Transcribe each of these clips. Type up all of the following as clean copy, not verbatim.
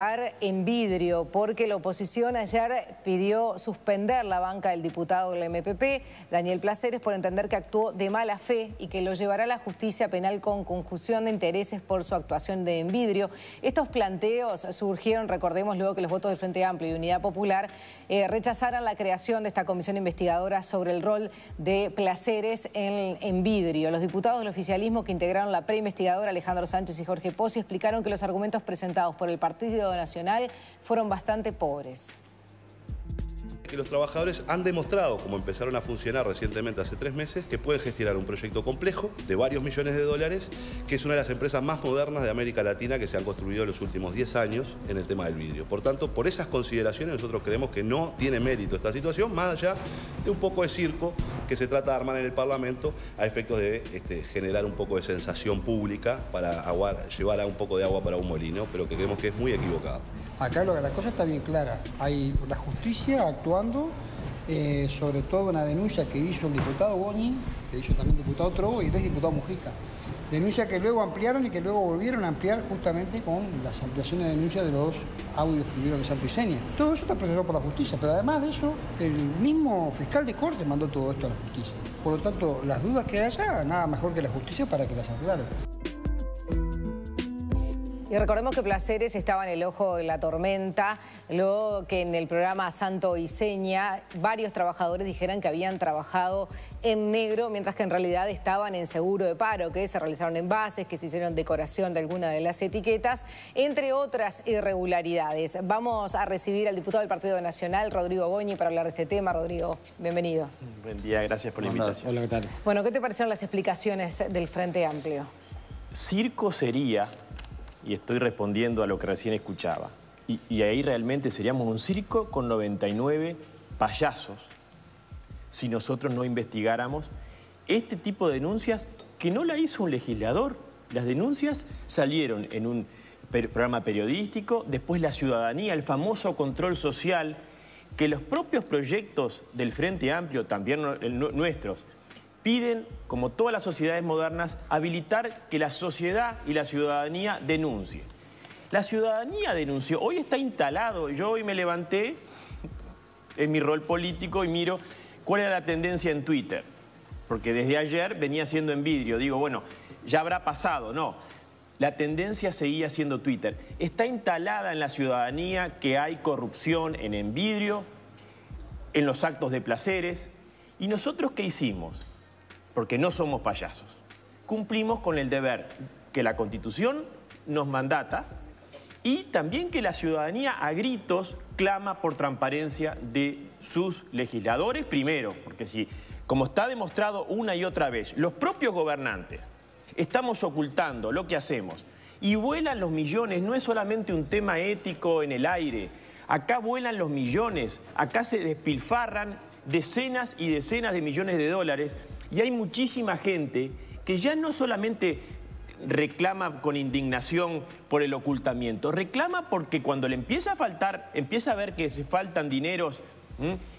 En vidrio, porque la oposición ayer pidió suspender la banca del diputado del MPP, Daniel Placeres, por entender que actuó de mala fe y que lo llevará a la justicia penal con conjunción de intereses por su actuación de en vidrio. Estos planteos surgieron, recordemos, luego que los votos del Frente Amplio y Unidad Popular rechazaran la creación de esta comisión investigadora sobre el rol de Placeres en vidrio. Los diputados del oficialismo que integraron la preinvestigadora, Alejandro Sánchez y Jorge Pozzi, explicaron que los argumentos presentados por el Partido Nacional fueron bastante pobres. Que los trabajadores han demostrado, como empezaron a funcionar recientemente hace 3 meses, que pueden gestionar un proyecto complejo de varios millones de dólares, que es una de las empresas más modernas de América Latina que se han construido en los últimos 10 años en el tema del vidrio. Por tanto, por esas consideraciones nosotros creemos que no tiene mérito esta situación, más allá de un poco de circo que se trata de armar en el Parlamento a efectos de generar un poco de sensación pública para llevar a un poco de agua para un molino, pero que creemos que es muy equivocado. Acá la cosa está bien clara. Hay la justicia actuando, sobre todo una denuncia que hizo el diputado Boni, que hizo también el diputado Trovo y el diputado Mujica. Denuncia que luego ampliaron y que luego volvieron a ampliar justamente con las ampliaciones de denuncia de los audios que tuvieron de Santo y Seña. Todo eso está procesado por la justicia, pero además de eso, el mismo fiscal de corte mandó todo esto a la justicia. Por lo tanto, las dudas que haya, nada mejor que la justicia para que las aclare. Y recordemos que Placeres estaba en el ojo de la tormenta, luego que en el programa Santo y Seña varios trabajadores dijeran que habían trabajado en negro, mientras que en realidad estaban en seguro de paro, que se realizaron envases, que se hicieron decoración de alguna de las etiquetas, entre otras irregularidades. Vamos a recibir al diputado del Partido Nacional, Rodrigo Goñi, para hablar de este tema. Rodrigo, bienvenido. Buen día, gracias por la invitación. Hola, ¿qué tal? Bueno, ¿qué te parecieron las explicaciones del Frente Amplio? Circo sería, y estoy respondiendo a lo que recién escuchaba, y ahí realmente seríamos un circo con 99 payasos si nosotros no investigáramos este tipo de denuncias que no la hizo un legislador. Las denuncias salieron en un programa periodístico, después la ciudadanía, el famoso control social, que los propios proyectos del Frente Amplio, también nuestros, piden, como todas las sociedades modernas, habilitar que la sociedad y la ciudadanía denuncie. La ciudadanía denunció. Hoy está instalado. Yo hoy me levanté en mi rol político y miro cuál era la tendencia en Twitter. Porque desde ayer venía siendo en vidrio. Digo, bueno, ya habrá pasado. No, la tendencia seguía siendo Twitter. Está instalada en la ciudadanía que hay corrupción en vidrio, en los actos de Placeres. ¿Y nosotros qué hicimos? Porque no somos payasos. Cumplimos con el deber que la Constitución nos mandata y también que la ciudadanía a gritos clama por transparencia de sus legisladores primero, porque si, como está demostrado una y otra vez, los propios gobernantes estamos ocultando lo que hacemos y vuelan los millones, no es solamente un tema ético en el aire, acá vuelan los millones, acá se despilfarran decenas y decenas de millones de dólares. Y hay muchísima gente que ya no solamente reclama con indignación por el ocultamiento, reclama porque cuando le empieza a faltar, empieza a ver que se faltan dineros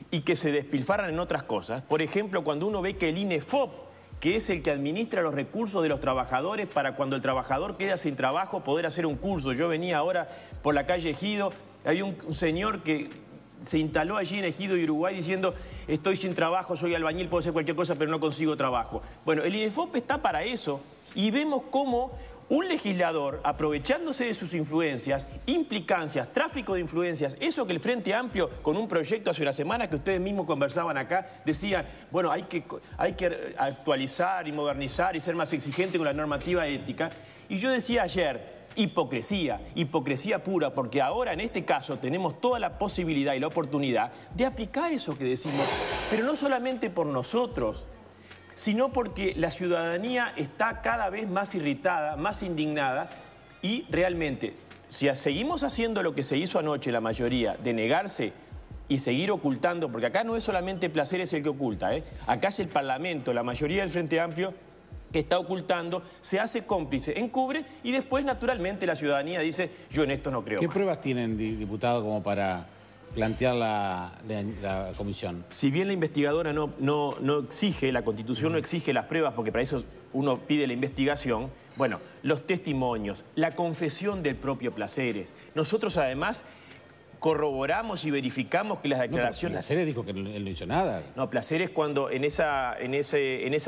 y que se despilfarran en otras cosas. Por ejemplo, cuando uno ve que el INEFOP, que es el que administra los recursos de los trabajadores para cuando el trabajador queda sin trabajo poder hacer un curso. Yo venía ahora por la calle Ejido, hay un señor que se instaló allí en Ejido y Uruguay diciendo: estoy sin trabajo, soy albañil, puedo hacer cualquier cosa, pero no consigo trabajo. Bueno, el INEFOP está para eso y vemos cómo un legislador, aprovechándose de sus influencias, implicancias, tráfico de influencias, eso que el Frente Amplio, con un proyecto hace una semana que ustedes mismos conversaban acá, decían, bueno, hay que actualizar y modernizar y ser más exigente con la normativa ética. Y yo decía ayer, hipocresía, hipocresía pura, porque ahora en este caso tenemos toda la posibilidad y la oportunidad de aplicar eso que decimos, pero no solamente por nosotros, sino porque la ciudadanía está cada vez más irritada, más indignada y realmente, si seguimos haciendo lo que se hizo anoche la mayoría, de negarse y seguir ocultando, porque acá no es solamente Placeres el que oculta, acá es el Parlamento, la mayoría del Frente Amplio, que está ocultando, se hace cómplice, encubre y después naturalmente la ciudadanía dice: yo en esto no creo. ¿Qué pruebas tienen, diputado, como para plantear la comisión? Si bien la investigadora no exige, la Constitución no exige las pruebas, porque para eso uno pide la investigación, Bueno, los testimonios, la confesión del propio Placeres. Nosotros además corroboramos y verificamos que las declaraciones... No, Placeres dijo que él no hizo nada. No, Placeres cuando en esa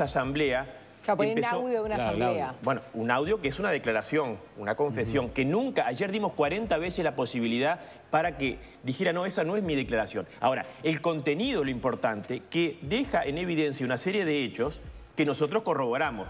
asamblea... Un audio de una asamblea. Bueno, un audio que es una declaración, una confesión, que nunca... Ayer dimos 40 veces la posibilidad para que dijera, no, esa no es mi declaración. Ahora, el contenido, lo importante, que deja en evidencia una serie de hechos que nosotros corroboramos.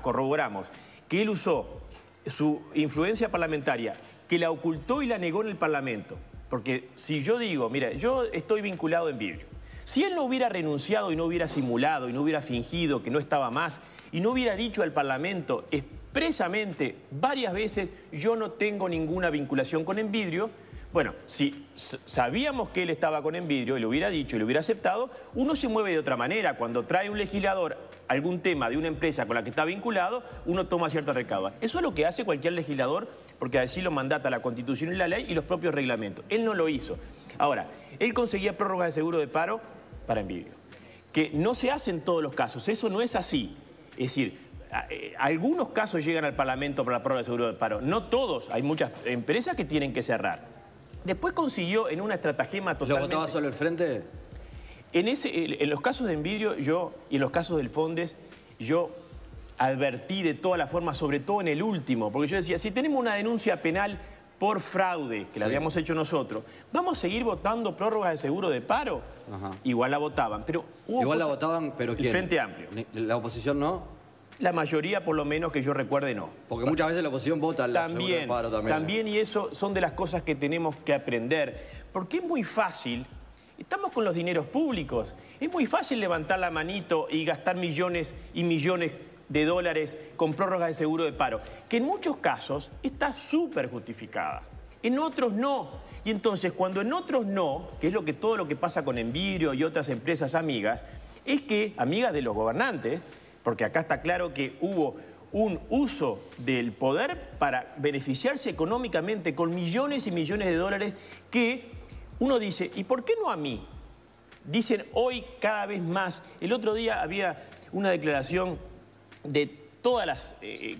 Que él usó su influencia parlamentaria, que la ocultó y la negó en el Parlamento. Porque si yo digo, mira, yo estoy vinculado en vidrio. Si él no hubiera renunciado y no hubiera simulado y no hubiera fingido que no estaba más y no hubiera dicho al Parlamento expresamente varias veces, yo no tengo ninguna vinculación con Envidrio, bueno, si sabíamos que él estaba con Envidrio y lo hubiera dicho y lo hubiera aceptado, uno se mueve de otra manera. Cuando trae un legislador algún tema de una empresa con la que está vinculado, uno toma cierta recauda. Eso es lo que hace cualquier legislador, porque así lo mandata la Constitución y la ley y los propios reglamentos. Él no lo hizo. Ahora, él conseguía prórrogas de seguro de paro para Envidrio, que no se hace en todos los casos. Eso no es así. Es decir, algunos casos llegan al Parlamento para la prórroga de seguro de paro. No todos. Hay muchas empresas que tienen que cerrar. Después consiguió en una estratagema totalmente... ¿Lo votaba solo el Frente? En los casos de Envidrio y en los casos del Fondes, yo advertí de todas las formas, sobre todo en el último, porque yo decía, si tenemos una denuncia penal por fraude, que la habíamos hecho nosotros, ¿vamos a seguir votando prórrogas de seguro de paro? Ajá. Igual la votaban, pero hubo Igual la votaban, pero ¿quién? El Frente Amplio. ¿La oposición no? La mayoría, por lo menos que yo recuerde, no. Porque muchas veces la oposición vota el seguro de paro también. También, y eso son de las cosas que tenemos que aprender. Porque es muy fácil, estamos con los dineros públicos, es muy fácil levantar la manito y gastar millones y millones de dólares con prórrogas de seguro de paro, que en muchos casos está súper justificada, en otros no. Y entonces, cuando en otros no, que es todo lo que pasa con Envidrio y otras empresas amigas, es que, amigas de los gobernantes, porque acá está claro que hubo un uso del poder para beneficiarse económicamente con millones y millones de dólares que uno dice, ¿y por qué no a mí? Dicen hoy cada vez más. El otro día había una declaración de todas las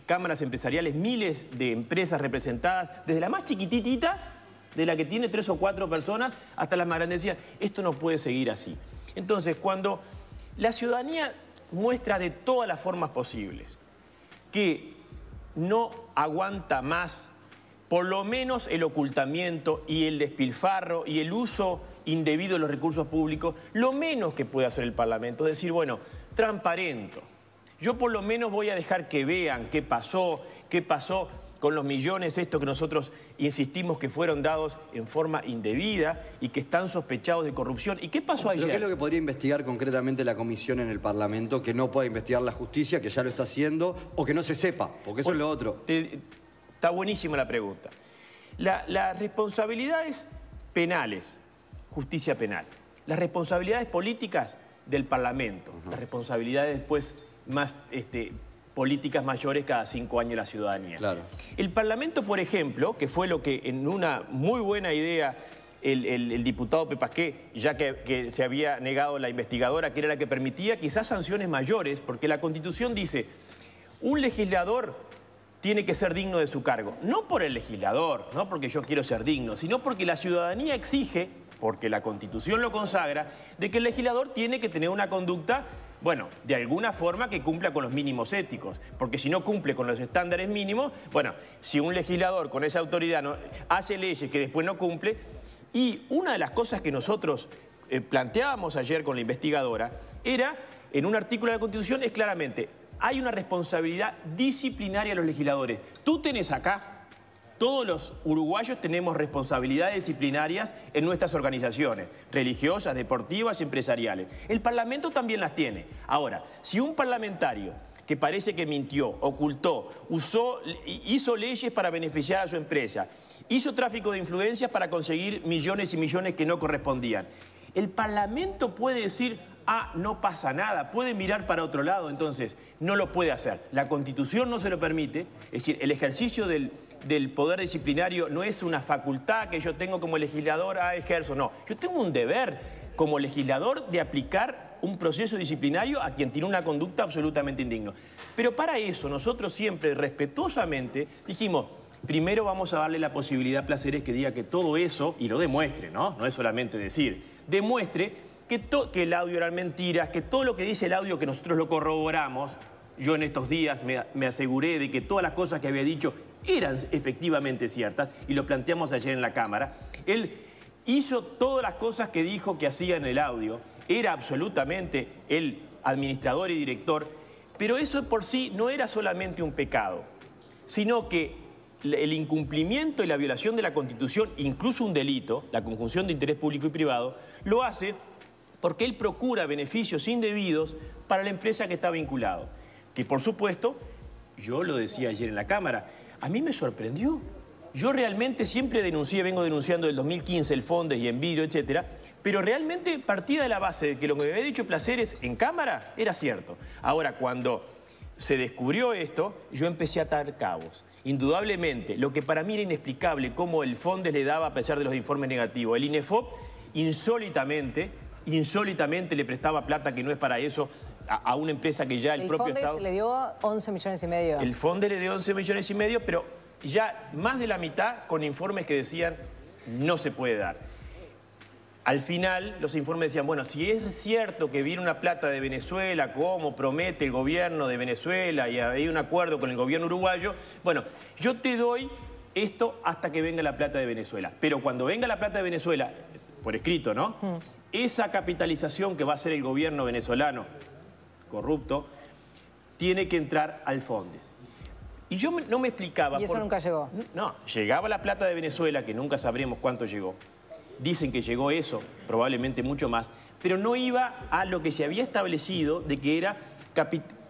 cámaras empresariales, miles de empresas representadas, desde la más chiquititita, de la que tiene 3 o 4 personas, hasta las más grandes. Decían, esto no puede seguir así. Entonces, cuando la ciudadanía muestra de todas las formas posibles que no aguanta más, por lo menos el ocultamiento y el despilfarro y el uso indebido de los recursos públicos, lo menos que puede hacer el Parlamento es decir, bueno, transparento. Yo por lo menos voy a dejar que vean qué pasó con los millones estos que nosotros insistimos que fueron dados en forma indebida y que están sospechados de corrupción. ¿Y qué pasó ayer? ¿Pero qué es lo que podría investigar concretamente la comisión en el Parlamento que no pueda investigar la justicia, que ya lo está haciendo, o que no se sepa? Porque eso es lo otro. Está buenísima la pregunta. Las responsabilidades penales, justicia penal. Las responsabilidades políticas del Parlamento. Las responsabilidades después más... políticas mayores cada 5 años la ciudadanía. Claro. El Parlamento, por ejemplo, que fue lo que en una muy buena idea el diputado Pepasqué, ya que se había negado la investigadora, que era la que permitía quizás sanciones mayores, porque la Constitución dice, un legislador tiene que ser digno de su cargo. No por el legislador, no porque yo quiero ser digno, sino porque la ciudadanía exige, porque la Constitución lo consagra, de que el legislador tiene que tener una conducta, bueno, de alguna forma que cumpla con los mínimos éticos, porque si no cumple con los estándares mínimos, bueno, si un legislador con esa autoridad hace leyes que después no cumple, y una de las cosas que nosotros planteábamos ayer con la investigadora era, en un artículo de la Constitución, es claramente, hay una responsabilidad disciplinaria a los legisladores. Tú tenés acá, todos los uruguayos tenemos responsabilidades disciplinarias en nuestras organizaciones, religiosas, deportivas, empresariales. El Parlamento también las tiene. Ahora, si un parlamentario que parece que mintió, ocultó, hizo leyes para beneficiar a su empresa, hizo tráfico de influencias para conseguir millones y millones que no correspondían, el Parlamento puede decir, no pasa nada, puede mirar para otro lado, entonces no lo puede hacer. La Constitución no se lo permite, es decir, el ejercicio del poder disciplinario no es una facultad que yo tengo como legislador, ejerzo, no. Yo tengo un deber como legislador de aplicar un proceso disciplinario a quien tiene una conducta absolutamente indigna. Pero para eso nosotros siempre respetuosamente dijimos, primero vamos a darle la posibilidad a Placeres que diga que todo eso, y lo demuestre, ¿no? No es solamente decir, demuestre que el audio eran mentiras, que todo lo que dice el audio que nosotros lo corroboramos. Yo en estos días me aseguré de que todas las cosas que había dicho eran efectivamente ciertas y lo planteamos ayer en la Cámara. Él hizo todas las cosas que dijo que hacía en el audio, era absolutamente el administrador y director, pero eso por sí no era solamente un pecado, sino que el incumplimiento y la violación de la Constitución, incluso un delito, la conjunción de interés público y privado, lo hace porque él procura beneficios indebidos para la empresa que está vinculado. Que por supuesto, yo lo decía ayer en la Cámara, a mí me sorprendió. Yo realmente siempre denuncié, vengo denunciando del 2015 el Fondes y Envidrio, etcétera, pero realmente partía de la base de que lo que me había dicho Placeres en Cámara era cierto. Ahora, cuando se descubrió esto, yo empecé a atar cabos. Indudablemente, lo que para mí era inexplicable, cómo el Fondes le daba a pesar de los informes negativos. El INEFOP, insólitamente le prestaba plata que no es para eso a una empresa que ya el propio Estado... El Fondes le dio 11 millones y medio. El Fondes le dio 11 millones y medio, pero ya más de la mitad con informes que decían no se puede dar. Al final los informes decían, bueno, si es cierto que viene una plata de Venezuela, como promete el gobierno de Venezuela y hay un acuerdo con el gobierno uruguayo, bueno, yo te doy esto hasta que venga la plata de Venezuela. Pero cuando venga la plata de Venezuela, por escrito, ¿no? Esa capitalización que va a hacer el gobierno venezolano corrupto, tiene que entrar al Fondes. Y yo no me explicaba... ¿Y eso nunca llegó? No, llegaba la plata de Venezuela, que nunca sabremos cuánto llegó. Dicen que llegó eso, probablemente mucho más, pero no iba a lo que se había establecido de que era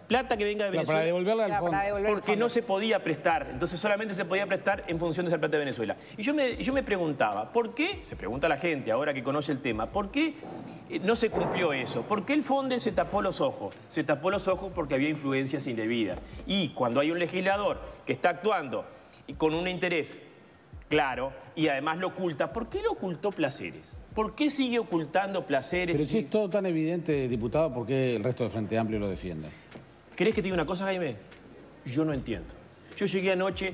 plata que venga de Venezuela. Para devolverla al fondo. Porque no se podía prestar, entonces solamente se podía prestar en función de esa plata de Venezuela. Y yo me preguntaba, ¿por qué? Se pregunta la gente ahora que conoce el tema, ¿por qué no se cumplió eso? ¿Por qué el Fondes se tapó los ojos? Se tapó los ojos porque había influencias indebidas. Y cuando hay un legislador que está actuando con un interés claro y además lo oculta, ¿por qué lo ocultó Placeres? ¿Por qué sigue ocultando Placeres? Pero si es todo tan evidente, diputado, ¿por qué el resto del Frente Amplio lo defiende? ¿Querés que te diga una cosa, Jaime? Yo no entiendo. Yo llegué anoche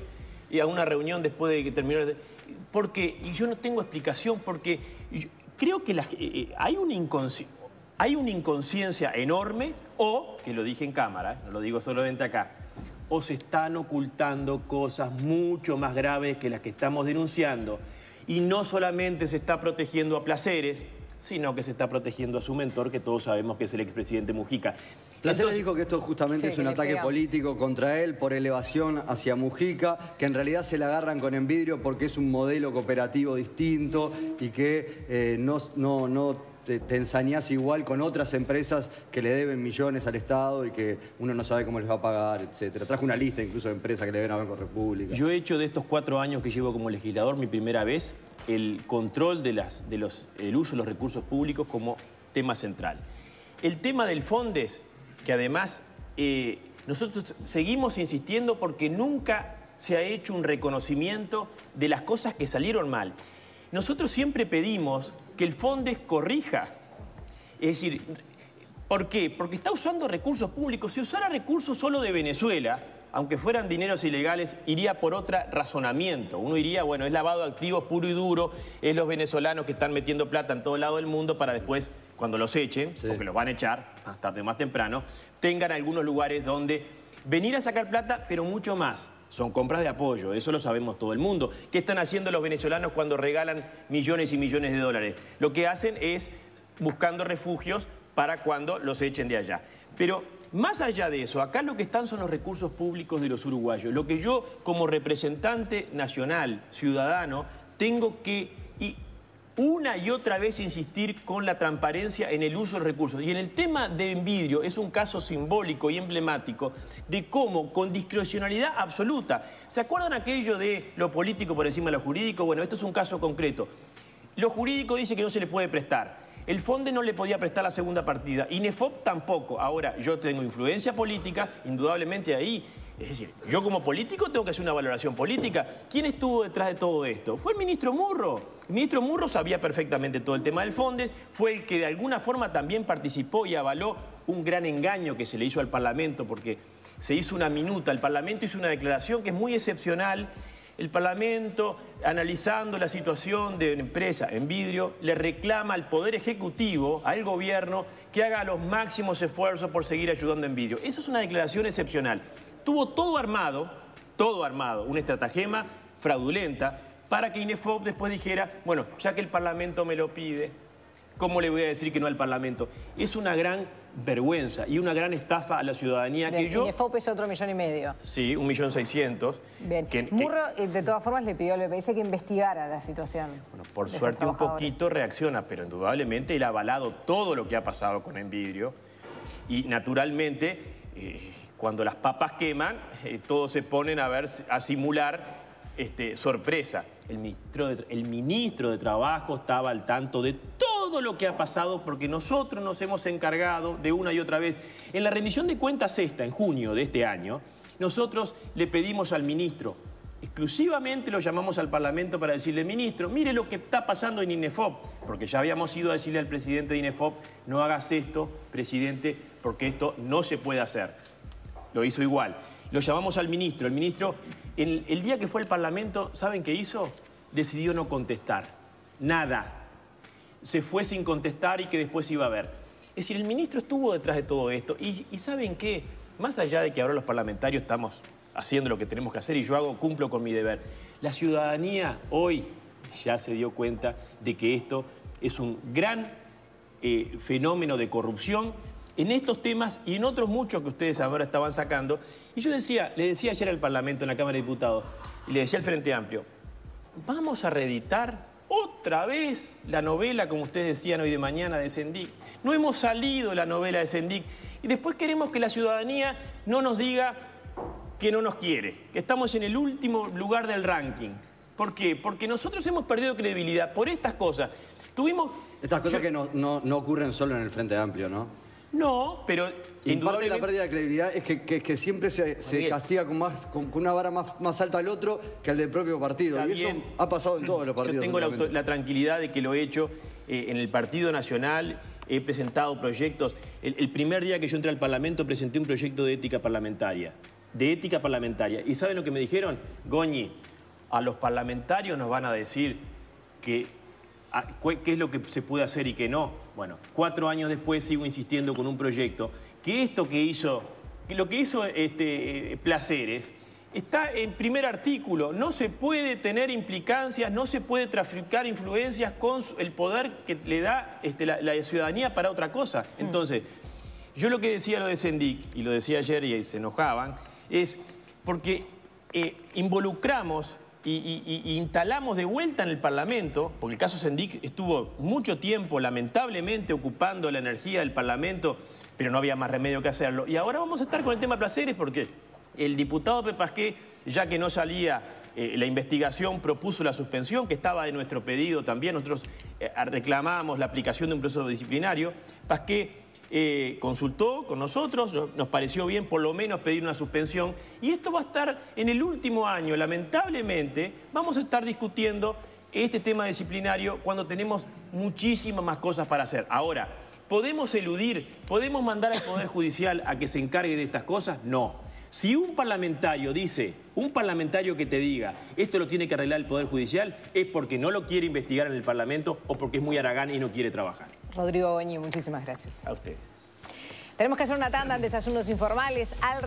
a una reunión después de que terminó... Y yo no tengo explicación, porque creo que hay una inconsciencia enorme, o, que lo dije en cámara, no lo digo solamente acá, o se están ocultando cosas mucho más graves que las que estamos denunciando, y no solamente se está protegiendo a Placeres, sino que se está protegiendo a su mentor, que todos sabemos que es el expresidente Mujica. Placeres dijo que esto justamente es un ataque político contra él por elevación hacia Mujica, que en realidad se la agarran con Envidrio porque es un modelo cooperativo distinto y que no te ensañás igual con otras empresas que le deben millones al Estado y que uno no sabe cómo les va a pagar, etcétera. Trajo una lista incluso de empresas que le deben a Banco República. Yo he hecho de estos 4 años que llevo como legislador mi primera vez el control del uso de los recursos públicos como tema central. El tema del Fondes, que además nosotros seguimos insistiendo porque nunca se ha hecho un reconocimiento de las cosas que salieron mal. Nosotros siempre pedimos que el Fondes corrija. Es decir, ¿por qué? Porque está usando recursos públicos. Si usara recursos solo de Venezuela, aunque fueran dineros ilegales, iría por otro razonamiento. Uno iría, bueno, es lavado de activos puro y duro, es los venezolanos que están metiendo plata en todo lado del mundo para después, cuando los echen, porque los van a echar, más tarde o más temprano, tengan algunos lugares donde venir a sacar plata, pero mucho más. Son compras de apoyo, eso lo sabemos todo el mundo. ¿Qué están haciendo los venezolanos cuando regalan millones y millones de dólares? Lo que hacen es buscando refugios para cuando los echen de allá. Pero más allá de eso, acá lo que están son los recursos públicos de los uruguayos. Lo que yo, como representante nacional, ciudadano, tengo que una y otra vez insistir con la transparencia en el uso de recursos. Y en el tema de Envidrio es un caso simbólico y emblemático de cómo, con discrecionalidad absoluta, ¿se acuerdan aquello de lo político por encima de lo jurídico? Bueno, esto es un caso concreto. Lo jurídico dice que no se le puede prestar. El Fondes no le podía prestar la segunda partida. INEFOP tampoco. Ahora, yo tengo influencia política, indudablemente ahí Es decir, yo como político tengo que hacer una valoración política. ¿Quién estuvo detrás de todo esto? Fue el ministro Murro. El ministro Murro sabía perfectamente todo el tema del Fondes, fue el que de alguna forma también participó y avaló un gran engaño que se le hizo al Parlamento, porque se hizo una minuta, el Parlamento hizo una declaración que es muy excepcional. El Parlamento, analizando la situación de una empresa Envidrio, le reclama al Poder Ejecutivo, al Gobierno, que haga los máximos esfuerzos por seguir ayudando a Envidrio. Eso es una declaración excepcional. Tuvo todo armado, una estratagema fraudulenta para que INEFOP después dijera, bueno, ya que el Parlamento me lo pide, ¿cómo le voy a decir que no al Parlamento? Es una gran vergüenza y una gran estafa a la ciudadanía. Bien, que yo... INEFOP es otro 1,5 millones. Sí, 1.600.000. Bien. Murro, de todas formas, le pidió al BPS que investigara la situación. Bueno, por suerte un poquito reacciona, pero indudablemente él ha avalado todo lo que ha pasado con Envidrio. Y naturalmente, cuando las papas queman, todos se ponen a simular sorpresa. El ministro de Trabajo estaba al tanto de todo lo que ha pasado porque nosotros nos hemos encargado de una y otra vez. En la rendición de cuentas en junio de este año, nosotros le pedimos al ministro, exclusivamente lo llamamos al Parlamento para decirle, ministro, mire lo que está pasando en INEFOP, porque ya habíamos ido a decirle al presidente de INEFOP, no hagas esto, presidente, porque esto no se puede hacer. Lo hizo igual. Lo llamamos al ministro. El ministro, el día que fue al Parlamento, ¿saben qué hizo? Decidió no contestar. Nada. Se fue sin contestar y que después iba a ver. Es decir, el ministro estuvo detrás de todo esto. Y ¿saben qué? Más allá de que ahora los parlamentarios estamos haciendo lo que tenemos que hacer y yo cumplo con mi deber, la ciudadanía hoy ya se dio cuenta de que esto es un gran fenómeno de corrupción en estos temas y en otros muchos que ustedes ahora estaban sacando. Y yo le decía ayer al Parlamento, en la Cámara de Diputados, y le decía al Frente Amplio, vamos a reeditar otra vez la novela, como ustedes decían hoy de mañana, de Sendik. No hemos salido la novela de Sendik y después queremos que la ciudadanía no nos diga que no nos quiere, que estamos en el último lugar del ranking. ¿Por qué? Porque nosotros hemos perdido credibilidad por estas cosas. Estas cosas que no ocurren solo en el Frente Amplio, ¿no? No, pero... En parte de la pérdida de credibilidad es que siempre se castiga con una vara más alta al otro que al del propio partido. Y eso ha pasado en todos los partidos. Yo tengo la tranquilidad de que lo he hecho en el Partido Nacional. He presentado proyectos. El primer día que yo entré al Parlamento presenté un proyecto de ética parlamentaria. ¿Y saben lo que me dijeron? Goñi, a los parlamentarios nos van a decir qué es lo que se puede hacer y qué no. Bueno, 4 años después sigo insistiendo con un proyecto que lo que hizo Placeres está en primer artículo. No se puede tener implicancias, no se puede traficar influencias con el poder que le da la ciudadanía para otra cosa. Entonces, yo lo que decía lo de Sendik, y lo decía ayer y se enojaban, es porque involucramos y instalamos de vuelta en el Parlamento, porque el caso Sendik estuvo mucho tiempo, lamentablemente, ocupando la energía del Parlamento, pero no había más remedio que hacerlo. Y ahora vamos a estar con el tema Placeres, porque el diputado Pepasqué, ya que no salía la investigación, propuso la suspensión, que estaba de nuestro pedido también. Nosotros reclamábamos la aplicación de un proceso disciplinario. Pasqué consultó con nosotros, nos pareció bien por lo menos pedir una suspensión y esto va a estar en el último año. Lamentablemente vamos a estar discutiendo este tema disciplinario cuando tenemos muchísimas más cosas para hacer. Ahora, ¿podemos eludir, podemos mandar al Poder Judicial a que se encargue de estas cosas? No. Si un parlamentario que te diga esto lo tiene que arreglar el Poder Judicial, es porque no lo quiere investigar en el Parlamento o porque es muy haragán y no quiere trabajar. Rodrigo Goñi, muchísimas gracias. A usted. Tenemos que hacer una tanda en Desayunos Informales.